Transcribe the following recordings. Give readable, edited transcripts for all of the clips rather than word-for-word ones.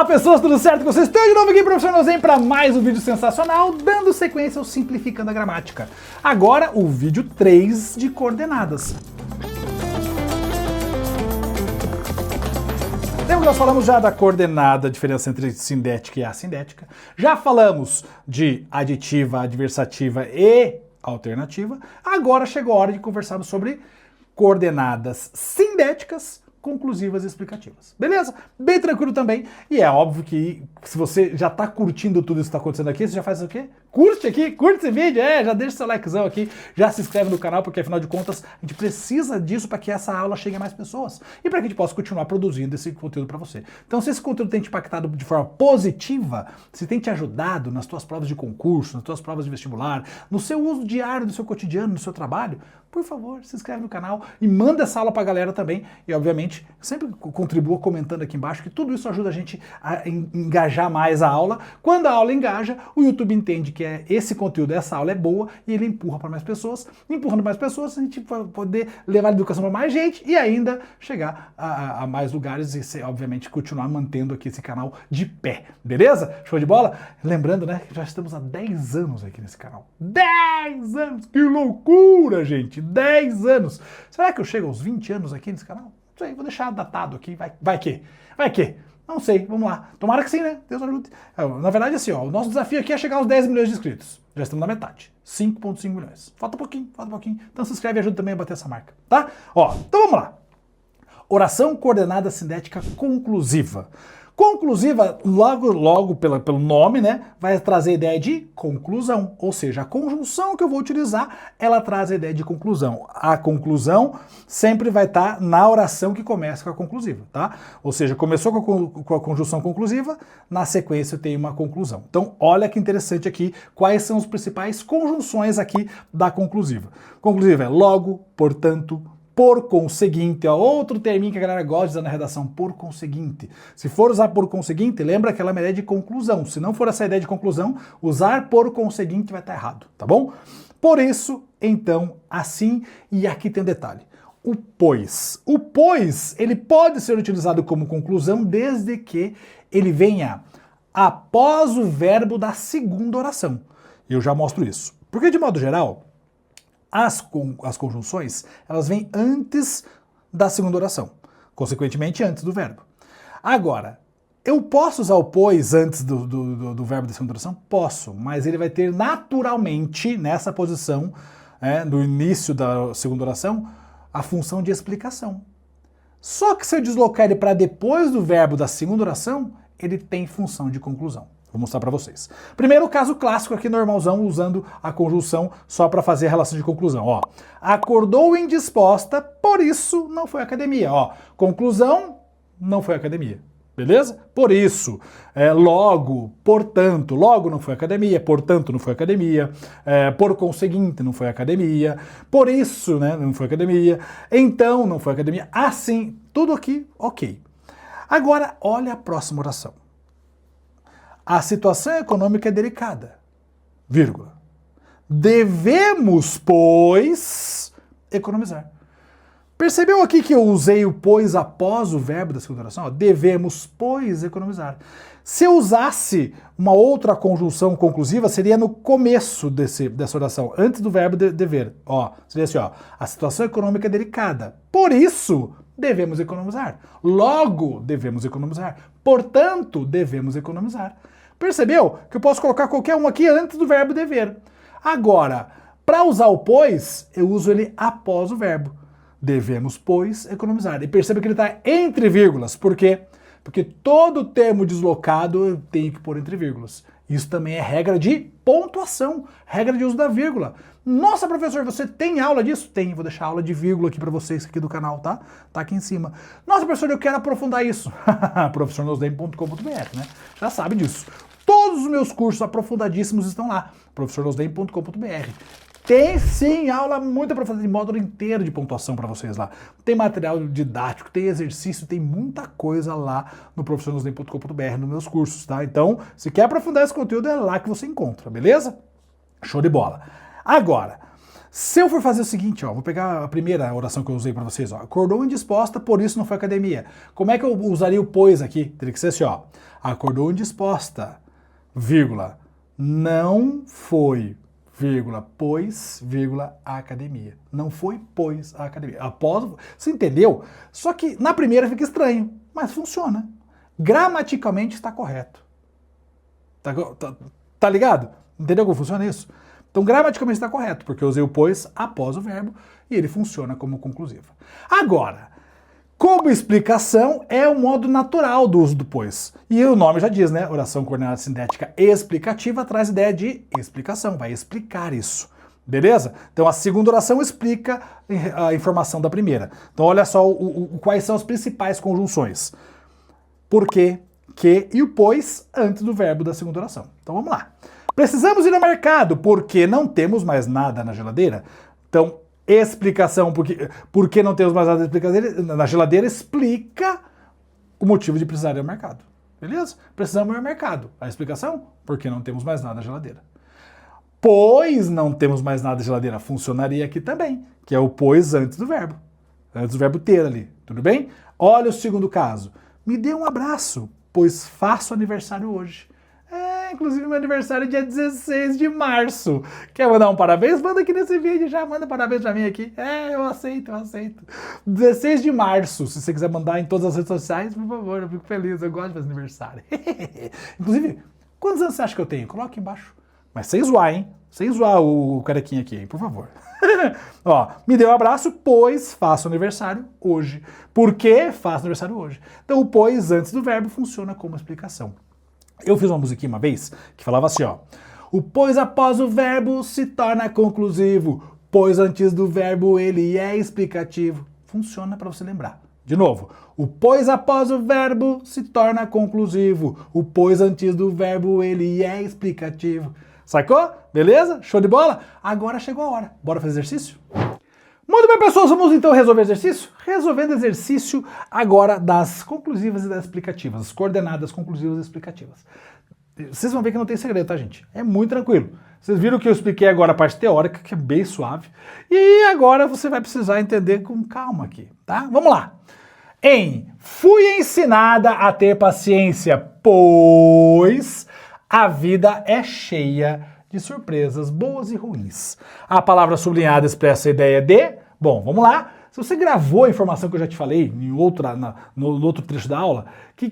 Fala pessoas, tudo certo com vocês? Estou de novo aqui, Professor Nosem, para mais um vídeo sensacional, dando sequência ao Simplificando a Gramática. Agora o vídeo 3 de coordenadas. Lembra que nós falamos já da coordenada, a diferença entre sindética e assindética. Já falamos de aditiva, adversativa e alternativa. Agora chegou a hora de conversarmos sobre coordenadas sindéticas, conclusivas e explicativas. Beleza? Bem tranquilo também. E é óbvio que se você já tá curtindo tudo isso que está acontecendo aqui, você já faz o quê? Curte aqui, curte esse vídeo, já deixa seu likezão aqui, já se inscreve no canal, porque afinal de contas a gente precisa disso para que essa aula chegue a mais pessoas e para que a gente possa continuar produzindo esse conteúdo para você. Então, se esse conteúdo tem te impactado de forma positiva, se tem te ajudado nas tuas provas de concurso, nas tuas provas de vestibular, no seu uso diário, do seu cotidiano, no seu trabalho, por favor, se inscreve no canal e manda essa aula pra galera também. E, obviamente, sempre contribua comentando aqui embaixo, que tudo isso ajuda a gente a engajar mais a aula. Quando a aula engaja, o YouTube entende que esse conteúdo, essa aula é boa e ele empurra para mais pessoas. Empurrando mais pessoas, a gente vai poder levar a educação para mais gente e ainda chegar a mais lugares e, obviamente, continuar mantendo aqui esse canal de pé. Beleza? Show de bola? Lembrando, né, que já estamos há 10 anos aqui nesse canal. 10 anos! Que loucura, gente! 10 anos. Será que eu chego aos 20 anos aqui nesse canal? Não sei, vou deixar datado aqui, vai que? Não sei, vamos lá. Tomara que sim, né? Deus ajude. Na verdade, assim, ó, o nosso desafio aqui é chegar aos 10 milhões de inscritos. Já estamos na metade. 5,5 milhões. Falta um pouquinho. Então se inscreve e ajuda também a bater essa marca, tá? Ó, então vamos lá. Oração coordenada sindética conclusiva. Conclusiva, logo pelo nome, né, vai trazer a ideia de conclusão, ou seja, a conjunção que eu vou utilizar, ela traz a ideia de conclusão. A conclusão sempre vai estar na oração que começa com a conclusiva, tá? Ou seja, começou com a conjunção conclusiva, na sequência eu tenho uma conclusão. Então, olha que interessante aqui, quais são as principais conjunções aqui da conclusiva. Conclusiva é logo, portanto, por conseguinte, ó, outro terminho que a galera gosta de usar na redação, por conseguinte. Se for usar por conseguinte, lembra que ela é uma ideia de conclusão. Se não for essa ideia de conclusão, usar por conseguinte vai estar errado, tá bom? Por isso, então, assim, e aqui tem um detalhe. O pois. O pois, ele pode ser utilizado como conclusão desde que ele venha após o verbo da segunda oração. Eu já mostro isso. Porque, de modo geral, as conjunções, elas vêm antes da segunda oração, consequentemente antes do verbo. Agora, eu posso usar o pois antes do verbo da segunda oração? Posso, mas ele vai ter naturalmente, nessa posição, no início da segunda oração, a função de explicação. Só que se eu deslocar ele para depois do verbo da segunda oração, ele tem função de conclusão. Vou mostrar para vocês. Primeiro, o caso clássico aqui, normalzão, usando a conjunção só para fazer a relação de conclusão. Ó, acordou indisposta, por isso não foi à academia. Ó, conclusão, não foi à academia. Beleza? Por isso, logo, portanto, logo não foi à academia, portanto não foi à academia, por conseguinte não foi à academia, por isso, né, não foi à academia, então não foi à academia, assim, tudo aqui, ok. Agora, olha a próxima oração. A situação econômica é delicada, vírgula. Devemos, pois, economizar. Percebeu aqui que eu usei o pois após o verbo da segunda oração? Ó, devemos, pois, economizar. Se eu usasse uma outra conjunção conclusiva, seria no começo dessa oração, antes do verbo dever. Ó, seria assim, ó, a situação econômica é delicada. Por isso, devemos economizar. Logo, devemos economizar. Portanto, devemos economizar. Percebeu que eu posso colocar qualquer um aqui antes do verbo dever. Agora, para usar o pois, eu uso ele após o verbo. Devemos, pois, economizar. E perceba que ele está entre vírgulas. Por quê? Porque todo termo deslocado eu tenho que pôr entre vírgulas. Isso também é regra de pontuação, regra de uso da vírgula. Nossa, professor, você tem aula disso? Tem, vou deixar aula de vírgula aqui para vocês aqui do canal, tá? Tá aqui em cima. Nossa, professor, eu quero aprofundar isso. professornosdem.com.br, né? Já sabe disso. Todos os meus cursos aprofundadíssimos estão lá. professornosdem.com.br. Tem sim aula muito aprofundada, de módulo inteiro de pontuação para vocês lá. Tem material didático, tem exercício, tem muita coisa lá no professornosdem.com.br, nos meus cursos, tá? Então, se quer aprofundar esse conteúdo, é lá que você encontra, beleza? Show de bola. Agora, Se eu for fazer o seguinte, ó, vou pegar a primeira oração que eu usei para vocês, ó. Acordou indisposta, por isso não foi à academia. Como é que eu usaria o pois aqui? Teria que ser assim, ó. Acordou indisposta, vírgula, não foi, vírgula, pois, vírgula, à academia. Não foi, pois, à academia. Após, você entendeu? Só que na primeira fica estranho, mas funciona. Gramaticalmente está correto. Tá ligado? Entendeu como funciona isso? Então, gramaticalmente está correto, porque eu usei o pois após o verbo e ele funciona como conclusiva. Agora, como explicação, é o modo natural do uso do pois. E o nome já diz, né? Oração coordenada sindética explicativa traz ideia de explicação, vai explicar isso. Beleza? Então, a segunda oração explica a informação da primeira. Então, olha só quais são as principais conjunções. Por quê, que e o pois antes do verbo da segunda oração. Então, vamos lá. Precisamos ir ao mercado porque não temos mais nada na geladeira. Então, explicação por que não temos mais nada na geladeira explica o motivo de precisar ir ao mercado. Beleza? Precisamos ir ao mercado. A explicação? Porque não temos mais nada na geladeira. Pois não temos mais nada na geladeira. Funcionaria aqui também, que é o pois antes do verbo. Antes do verbo ter ali. Tudo bem? Olha o segundo caso. Me dê um abraço, pois faço aniversário hoje. Inclusive meu aniversário é dia 16 de março. Quer mandar um parabéns? Manda aqui nesse vídeo já, manda parabéns pra mim aqui. Eu aceito. 16 de março, se você quiser mandar em todas as redes sociais, por favor, eu fico feliz, eu gosto de fazer aniversário. Inclusive, quantos anos você acha que eu tenho? Coloca aqui embaixo. Mas sem zoar, hein? Sem zoar o carequinha aqui, hein? Por favor. Ó, me dê um abraço, pois faço aniversário hoje. Por que faço aniversário hoje? Então o pois antes do verbo funciona como explicação. Eu fiz uma musiquinha uma vez que falava assim, ó. O pois após o verbo se torna conclusivo, pois antes do verbo ele é explicativo. Funciona para você lembrar. De novo. O pois após o verbo se torna conclusivo, o pois antes do verbo ele é explicativo. Sacou? Beleza? Show de bola? Agora chegou a hora. Bora fazer exercício? Muito bem, pessoas, vamos então resolver exercício? Resolvendo exercício agora das conclusivas e das explicativas, as coordenadas conclusivas e explicativas. Vocês vão ver que não tem segredo, tá, gente? É muito tranquilo. Vocês viram que eu expliquei agora a parte teórica, que é bem suave, e agora você vai precisar entender com calma aqui, tá? Vamos lá. Fui ensinada a ter paciência, pois a vida é cheia de surpresas boas e ruins. A palavra sublinhada expressa a ideia de... Bom, vamos lá. Se você gravou a informação que eu já te falei no outro trecho da aula,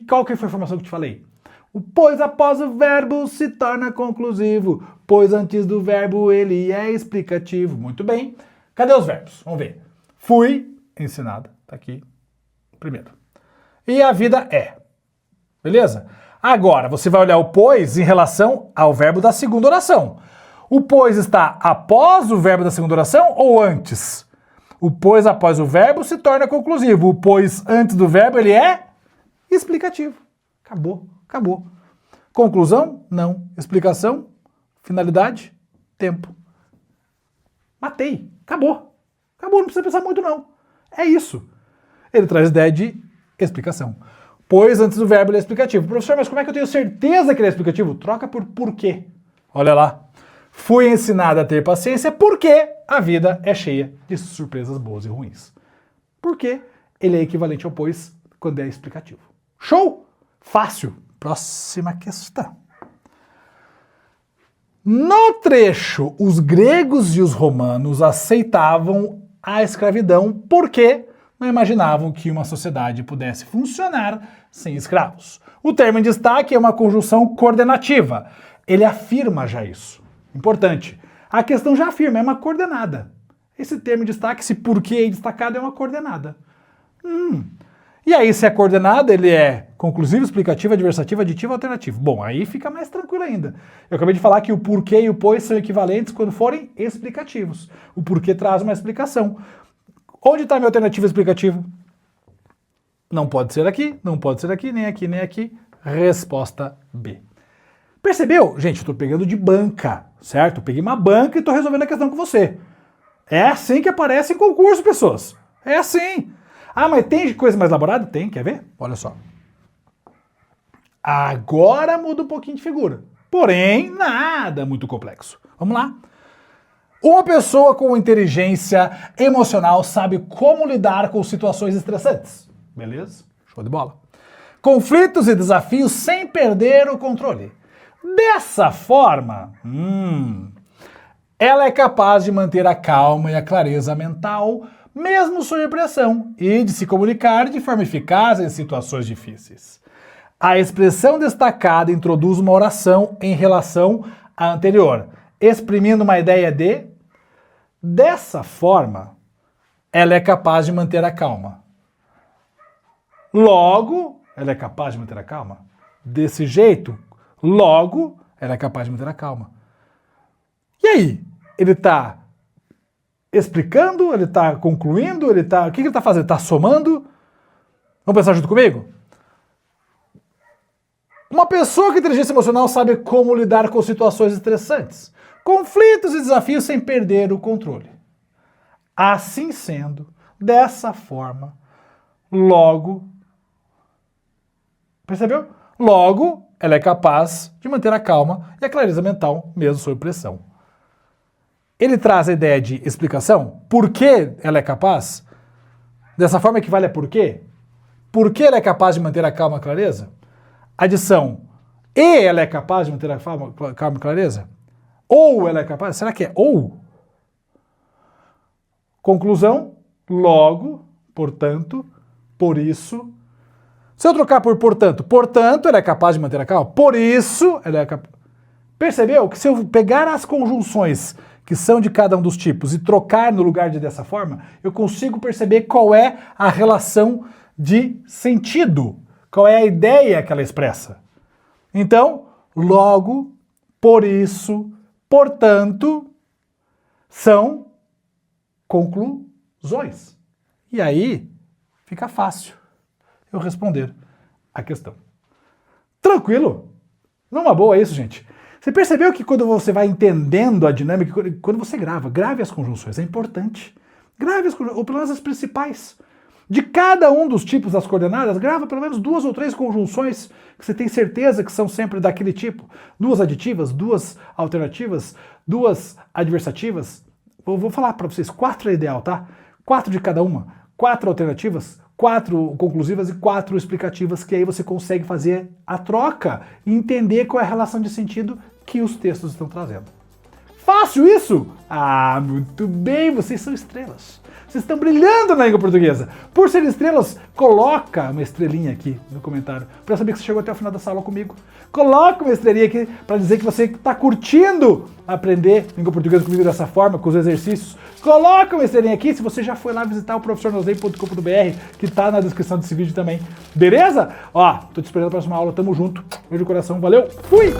qual que foi a informação que eu te falei? O pois após o verbo se torna conclusivo, pois antes do verbo ele é explicativo. Muito bem. Cadê os verbos? Vamos ver. Fui ensinada, tá aqui, primeiro. E a vida é. Beleza? Agora, você vai olhar o pois em relação ao verbo da segunda oração. O pois está após o verbo da segunda oração ou antes? O pois após o verbo se torna conclusivo. O pois antes do verbo, ele é explicativo. Acabou. Conclusão? Não. Explicação? Finalidade? Tempo. Matei. Acabou. Não precisa pensar muito, não. É isso. Ele traz ideia de explicação. Pois antes do verbo ele é explicativo. Professor, mas como é que eu tenho certeza que ele é explicativo? Troca por porquê. Olha lá. Fui ensinada a ter paciência porque a vida é cheia de surpresas boas e ruins. Porque ele é equivalente ao pois quando é explicativo. Show? Fácil. Próxima questão. No trecho, os gregos e os romanos aceitavam a escravidão porque não imaginavam que uma sociedade pudesse funcionar sem escravos. O termo em destaque é uma conjunção coordenativa. Ele afirma já isso. Importante. A questão já afirma, é uma coordenada. Esse termo em destaque, esse porquê destacado, é uma coordenada. E aí, se é coordenada, ele é conclusivo, explicativo, adversativo, aditivo, alternativo. Bom, aí fica mais tranquilo ainda. Eu acabei de falar que o porquê e o pois são equivalentes quando forem explicativos. O porquê traz uma explicação. Onde está meu alternativo explicativo? Não pode ser aqui, não pode ser aqui, nem aqui, nem aqui. Resposta B. Percebeu? Gente, eu estou pegando de banca, certo? Eu peguei uma banca e estou resolvendo a questão com você. É assim que aparece em concurso, pessoas. É assim. Ah, mas tem coisa mais elaborada? Tem, quer ver? Olha só. Agora muda um pouquinho de figura. Porém, nada muito complexo. Vamos lá. Uma pessoa com inteligência emocional sabe como lidar com situações estressantes. Beleza? Show de bola. Conflitos e desafios sem perder o controle. Dessa forma, ela é capaz de manter a calma e a clareza mental, mesmo sob pressão, e de se comunicar de forma eficaz em situações difíceis. A expressão destacada introduz uma oração em relação à anterior, exprimindo uma ideia de: dessa forma, ela é capaz de manter a calma. Logo, ela é capaz de manter a calma. Desse jeito, logo, ela é capaz de manter a calma. E aí? Ele está explicando? Ele está concluindo? O que ele está fazendo? Está somando? Vamos pensar junto comigo? Uma pessoa com inteligência emocional sabe como lidar com situações estressantes, conflitos e desafios sem perder o controle. Assim sendo, dessa forma, logo, percebeu? Logo, ela é capaz de manter a calma e a clareza mental, mesmo sob pressão. Ele traz a ideia de explicação. Por que ela é capaz? Dessa forma equivale a por quê? Por que ela é capaz de manter a calma e a clareza? Adição. E ela é capaz de manter a calma e clareza? Ou ela é capaz? Será que é ou? Conclusão. Logo, portanto, por isso. Se eu trocar por portanto, ela é capaz de manter a calma. Por isso, ela é capaz. Percebeu que se eu pegar as conjunções que são de cada um dos tipos e trocar no lugar de dessa forma, eu consigo perceber qual é a relação de sentido, qual é a ideia que ela expressa. Então, logo, por isso, portanto, são conclusões. E aí fica fácil eu responder a questão. Tranquilo? Numa boa isso, gente. Você percebeu que quando você vai entendendo a dinâmica, quando você grave as conjunções, é importante. Grave as conjunções, ou pelo menos as principais. De cada um dos tipos das coordenadas, grava pelo menos 2 ou 3 conjunções que você tem certeza que são sempre daquele tipo. 2 aditivas, 2 alternativas, 2 adversativas. Eu vou falar para vocês, 4 é ideal, tá? 4 de cada uma. 4 alternativas, 4 conclusivas e 4 explicativas, que aí você consegue fazer a troca e entender qual é a relação de sentido que os textos estão trazendo. Fácil isso? Ah, muito bem, vocês são estrelas. Vocês estão brilhando na língua portuguesa. Por serem estrelas, coloca uma estrelinha aqui no comentário, para saber que você chegou até o final dessa aula comigo. Coloca uma estrelinha aqui para dizer que você está curtindo aprender língua portuguesa comigo dessa forma, com os exercícios. Coloca uma estrelinha aqui se você já foi lá visitar o professornosei.com.br, que está na descrição desse vídeo também. Beleza? Ó, tô te esperando na próxima aula. Tamo junto. Beijo no coração. Valeu. Fui!